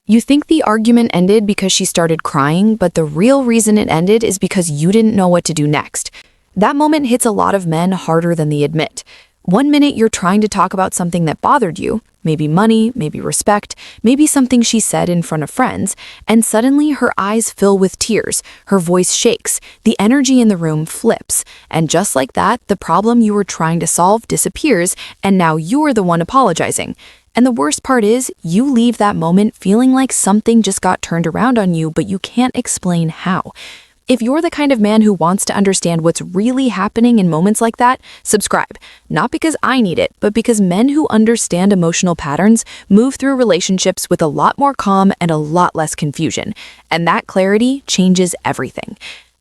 You think the argument ended because she started crying, but the real reason it ended is because you didn't know what to do next. That moment hits a lot of men harder than they admit. One minute you're trying to talk about something that bothered you, maybe money, maybe respect, maybe something she said in front of friends, and suddenly her eyes fill with tears, her voice shakes, the energy in the room flips, and just like that, the problem you were trying to solve disappears, and now you're the one apologizing. And the worst part is, you leave that moment feeling like something just got turned around on you, but you can't explain how. If you're the kind of man who wants to understand what's really happening in moments like that, subscribe. Not because I need it, but because men who understand emotional patterns move through relationships with a lot more calm and a lot less confusion. And that clarity changes everything.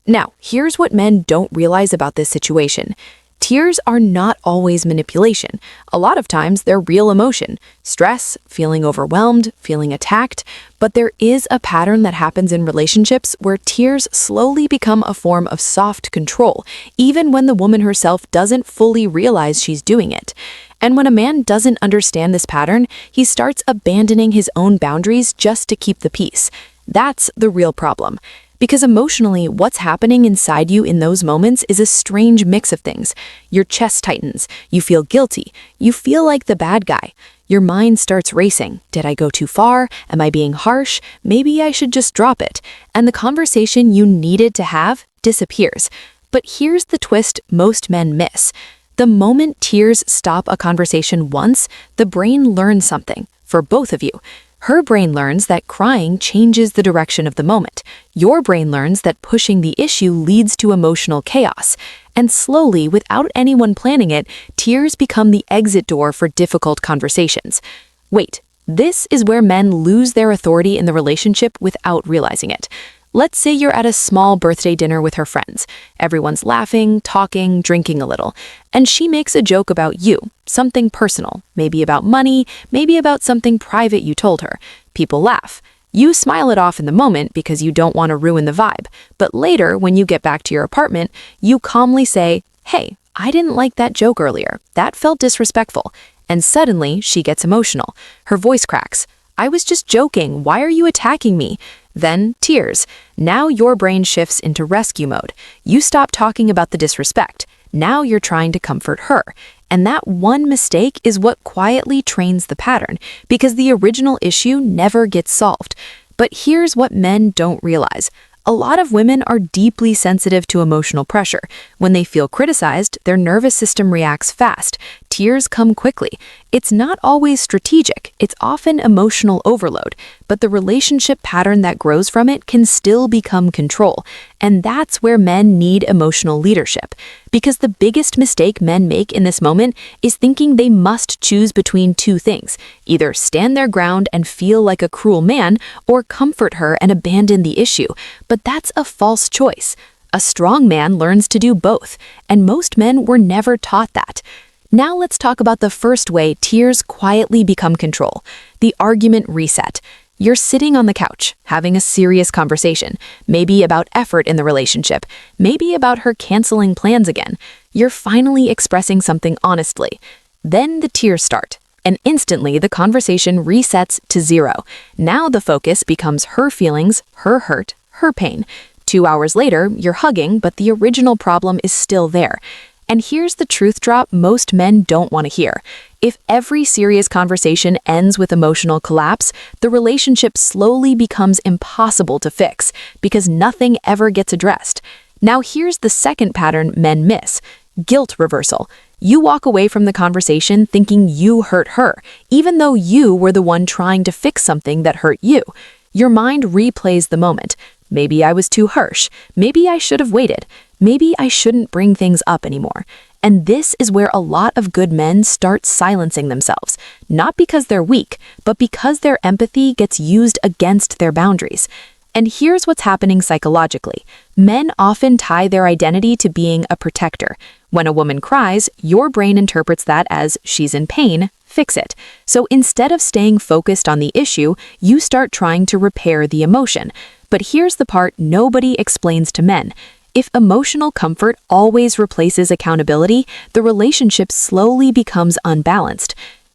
Now, here's what men don't realize about this situation. Tears are not always manipulation. A lot of times they're real emotion, stress, feeling overwhelmed, feeling attacked, but there is a pattern that happens in relationships where tears slowly become a form of soft control, even when the woman herself doesn't fully realize she's doing it. And when a man doesn't understand this pattern, he starts abandoning his own boundaries just to keep the peace. That's the real problem. Because emotionally, what's happening inside you in those moments is a strange mix of things. Your chest tightens, you feel guilty, you feel like the bad guy. Your mind starts racing. Did I go too far? Am I being harsh? Maybe I should just drop it. And the conversation you needed to have disappears. But here's the twist most men miss. The moment tears stop a conversation once, the brain learns something, for both of you. Her brain learns that crying changes the direction of the moment. Your brain learns that pushing the issue leads to emotional chaos. And slowly, without anyone planning it, tears become the exit door for difficult conversations. Wait, this is where men lose their authority in the relationship without realizing it. Let's say you're at a small birthday dinner with her friends. Everyone's laughing, talking, drinking a little. And she makes a joke about you, something personal, maybe about money, maybe about something private you told her. People laugh. You smile it off in the moment because you don't want to ruin the vibe. But later, when you get back to your apartment, you calmly say, "Hey, I didn't like that joke earlier. That felt disrespectful." And suddenly, she gets emotional. Her voice cracks. "I was just joking. Why are you attacking me?" Then tears. Now your brain shifts into rescue mode. You stop talking about the disrespect. Now you're trying to comfort her. And that one mistake is what quietly trains the pattern, because the original issue never gets solved. But here's what men don't realize. A lot of women are deeply sensitive to emotional pressure. When they feel criticized, their nervous system reacts fast. Tears come quickly. It's not always strategic. It's often emotional overload. But the relationship pattern that grows from it can still become control. And that's where men need emotional leadership. Because the biggest mistake men make in this moment is thinking they must choose between two things. Either stand their ground and feel like a cruel man, or comfort her and abandon the issue. But that's a false choice. A strong man learns to do both, and most men were never taught that. Now let's talk about the first way tears quietly become control: the argument reset. You're sitting on the couch, having a serious conversation, maybe about effort in the relationship, maybe about her canceling plans again. You're finally expressing something honestly. Then the tears start, and instantly the conversation resets to zero. Now the focus becomes her feelings, her hurt, her pain. 2 hours later, you're hugging, but the original problem is still there. And here's the truth drop most men don't want to hear. If every serious conversation ends with emotional collapse, the relationship slowly becomes impossible to fix because nothing ever gets addressed. Now here's the second pattern men miss: guilt reversal. You walk away from the conversation thinking you hurt her, even though you were the one trying to fix something that hurt you. Your mind replays the moment. Maybe I was too harsh. Maybe I should have waited. Maybe I shouldn't bring things up anymore. And this is where a lot of good men start silencing themselves, not because they're weak, but because their empathy gets used against their boundaries. And here's what's happening psychologically. Men often tie their identity to being a protector. When a woman cries, your brain interprets that as she's in pain, fix it. So instead of staying focused on the issue, you start trying to repair the emotion. But here's the part nobody explains to men. If emotional comfort always replaces accountability, the relationship slowly becomes unbalanced.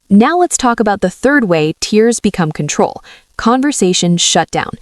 Now let's talk about the third way tears become control: Conversation shut down.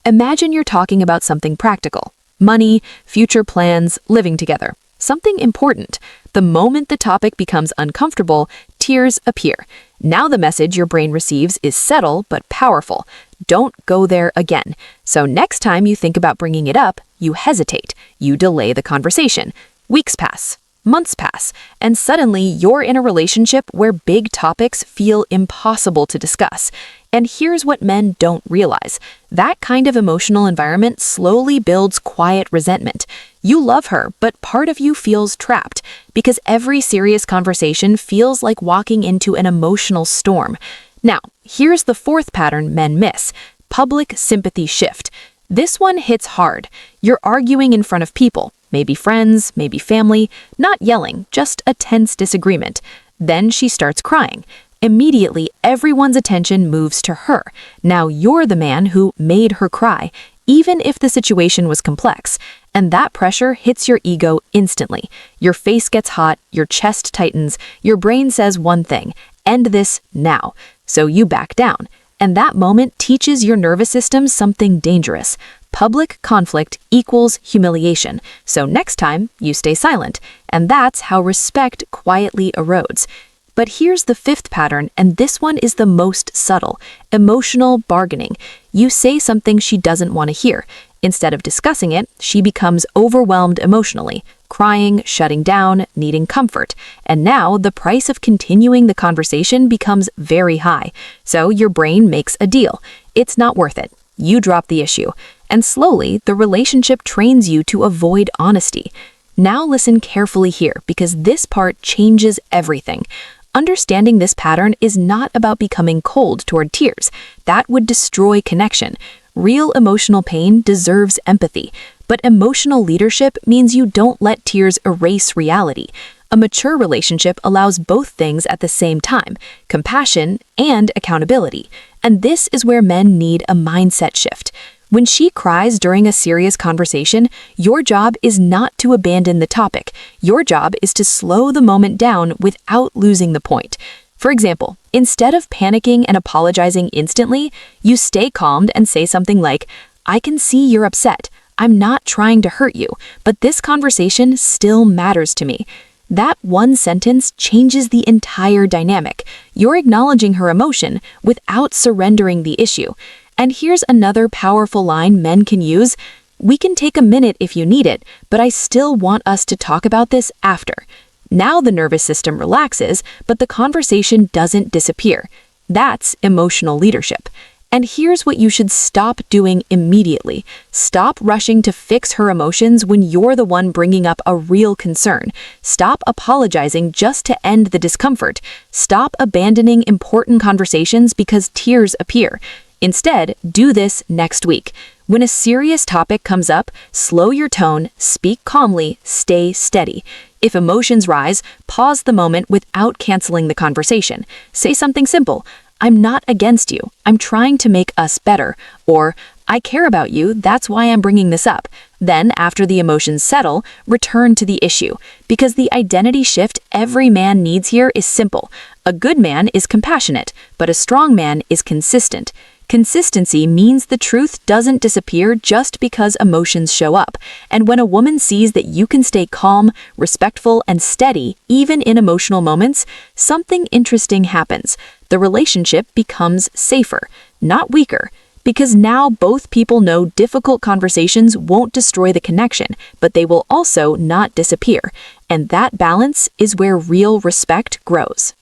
Imagine you're talking about something practical. Money, future plans, living together. Something important. The moment the topic becomes uncomfortable, tears appear. Now the message your brain receives is subtle but powerful. Don't go there again. So next time you think about bringing it up, you hesitate. You delay the conversation. Weeks pass. Months pass, and suddenly you're in a relationship where big topics feel impossible to discuss. And here's what men don't realize. That kind of emotional environment slowly builds quiet resentment. You love her, but part of you feels trapped because every serious conversation feels like walking into an emotional storm. Now, here's the fourth pattern men miss: public sympathy shift. This one hits hard. You're arguing in front of people. Maybe friends, maybe family, not yelling, just a tense disagreement. Then she starts crying. Immediately, everyone's attention moves to her. Now you're the man who made her cry, even if the situation was complex. And that pressure hits your ego instantly. Your face gets hot, your chest tightens, your brain says one thing: end this now. So you back down. And that moment teaches your nervous system something dangerous. Public conflict equals humiliation. So next time, you stay silent. And that's how respect quietly erodes. But here's the fifth pattern, and this one is the most subtle: emotional bargaining. You say something she doesn't want to hear. Instead of discussing it, she becomes overwhelmed emotionally, crying, shutting down, needing comfort. And now the price of continuing the conversation becomes very high. So your brain makes a deal. It's not worth it. You drop the issue. And slowly, the relationship trains you to avoid honesty. Now listen carefully here, because this part changes everything. Understanding this pattern is not about becoming cold toward tears. That would destroy connection. Real emotional pain deserves empathy, but emotional leadership means you don't let tears erase reality. A mature relationship allows both things at the same time: compassion and accountability. And this is where men need a mindset shift. When she cries during a serious conversation, your job is not to abandon the topic. Your job is to slow the moment down without losing the point. For example, instead of panicking and apologizing instantly, you stay calmed and say something like, "I can see you're upset. I'm not trying to hurt you, but this conversation still matters to me." That one sentence changes the entire dynamic. You're acknowledging her emotion without surrendering the issue. And here's another powerful line men can use: "We can take a minute if you need it, but I still want us to talk about this after." Now the nervous system relaxes, but the conversation doesn't disappear. That's emotional leadership. And here's what you should stop doing immediately. Stop rushing to fix her emotions when you're the one bringing up a real concern. Stop apologizing just to end the discomfort. Stop abandoning important conversations because tears appear. Instead, do this next week. When a serious topic comes up, slow your tone, speak calmly, stay steady. If emotions rise, pause the moment without canceling the conversation. Say something simple: "I'm not against you. I'm trying to make us better." Or, "I care about you, that's why I'm bringing this up." Then, after the emotions settle, return to the issue. Because the identity shift every man needs here is simple. A good man is compassionate, but a strong man is consistent. Consistency means the truth doesn't disappear just because emotions show up. And when a woman sees that you can stay calm, respectful, and steady even in emotional moments, something interesting happens. The relationship becomes safer, not weaker. Because now both people know difficult conversations won't destroy the connection, but they will also not disappear. And that balance is where real respect grows.